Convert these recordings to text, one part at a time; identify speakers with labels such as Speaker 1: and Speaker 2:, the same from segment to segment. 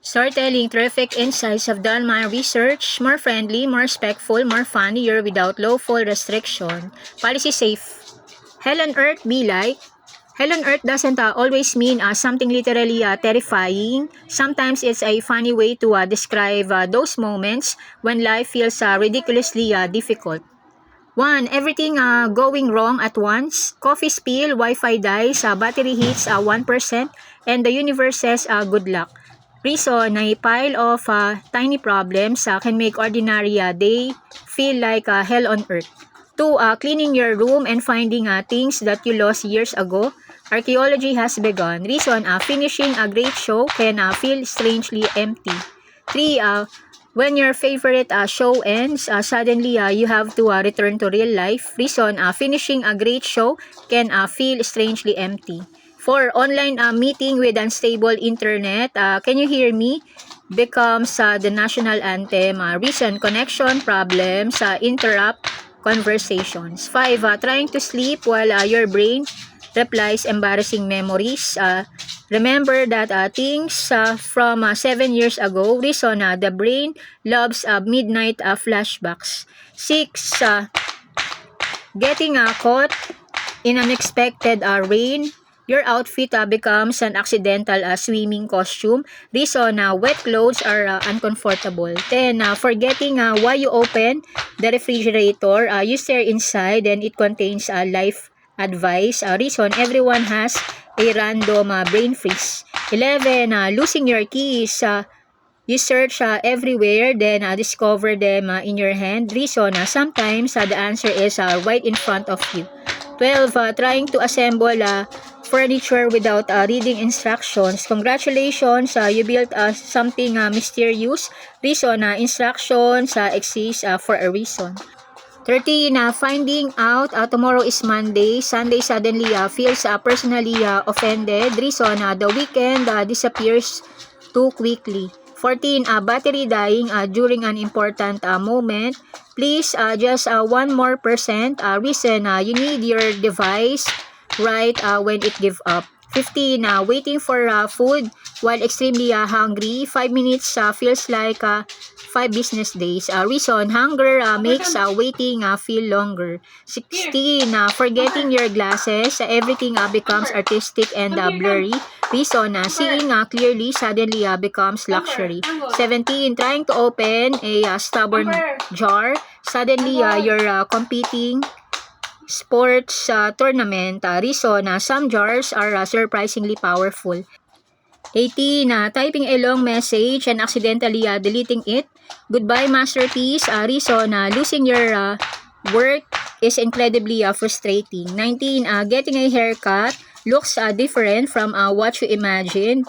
Speaker 1: Storytelling, terrific insights. Have done my research. More friendly, more respectful, more funnier without lawful restriction. Policy safe. Hell on earth be like. Hell on earth doesn't always mean something literally terrifying. Sometimes it's a funny way to describe those moments when life feels ridiculously difficult. 1. Everything going wrong at once. Coffee spill, Wi-Fi dies, battery hits 1%, and the universe says good luck. Reason, a pile of tiny problems can make ordinary day feel like hell on earth. 2. Cleaning your room and finding things that you lost years ago. Archaeology has begun. Reason, finishing a great show can feel strangely empty. 3. When your favorite show ends, suddenly you have to return to real life. Reason, finishing a great show can feel strangely empty. 4. Online meeting with unstable internet. Can you hear me? Becomes the national anthem. Reason, connection problems interrupt conversations. 5. Trying to sleep while your brain replies embarrassing memories. Remember that things from 7 years ago. Reason, the brain loves midnight flashbacks. 6. Getting caught in unexpected rain. Your outfit becomes an accidental swimming costume. Reason, wet clothes are uncomfortable. 10. Forgetting why you open the refrigerator. You stare inside and it contains life advice. Reason, everyone has a random brain freeze. 11. Losing your keys. You search everywhere, then discover them in your hand. Reason, sometimes the answer is right in front of you. 12. Trying to assemble furniture without reading instructions. Congratulations, you built something mysterious. Reason, instructions exist for a reason. 13. Finding out tomorrow is Monday. Sunday suddenly feels personally offended. Reason, the weekend disappears too quickly. 14. Battery dying during an important moment. Please, just 1 more percent. Reason, you need your device right when it give up. 15. Waiting for food while extremely hungry. 5 minutes feels like 5 business days. Reason, hunger makes waiting feel longer. 16. Forgetting your glasses. Everything becomes artistic and blurry. Reason, seeing clearly suddenly becomes luxury. 17. Trying to open a stubborn jar. Suddenly, you're competing sports tournament. Reason, some jars are surprisingly powerful. 18. Typing a long message and accidentally deleting it. Goodbye, masterpiece. Reason, losing your work is incredibly frustrating. 19. Getting a haircut looks different from what you imagined.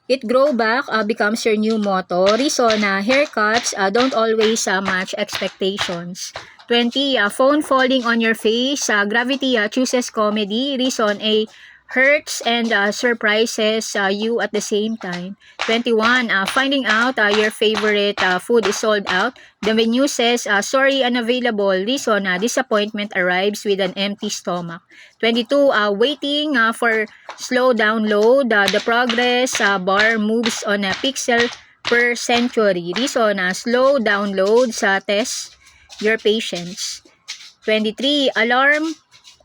Speaker 1: It grow back becomes your new motto. Reason, haircuts don't always match expectations. 20. Phone falling on your face. Gravity chooses comedy. Reason, a hurts and surprises you at the same time. 21. Finding out your favorite food is sold out. The menu says, sorry, unavailable. Reason, disappointment arrives with an empty stomach. 22. Waiting for slow download. The progress bar moves on a pixel per century. Reason, slow downloads test your patience. 23. Alarm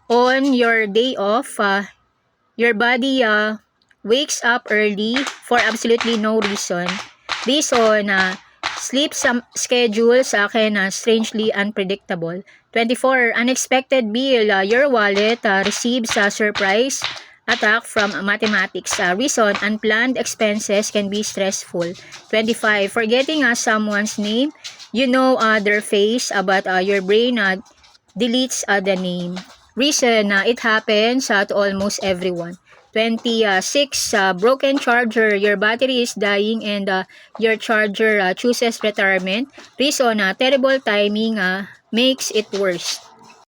Speaker 1: on your day off. Your body wakes up early for absolutely no reason. Reason, sleep schedules can strangely unpredictable. 24. Unexpected bill. Your wallet receives a surprise attack from mathematics. Reason, unplanned expenses can be stressful. 25. Forgetting someone's name. You know their face, but your brain deletes the name. Reason, it happens to almost everyone. 26. Broken charger. Your battery is dying and your charger chooses retirement. Reason, terrible timing makes it worse.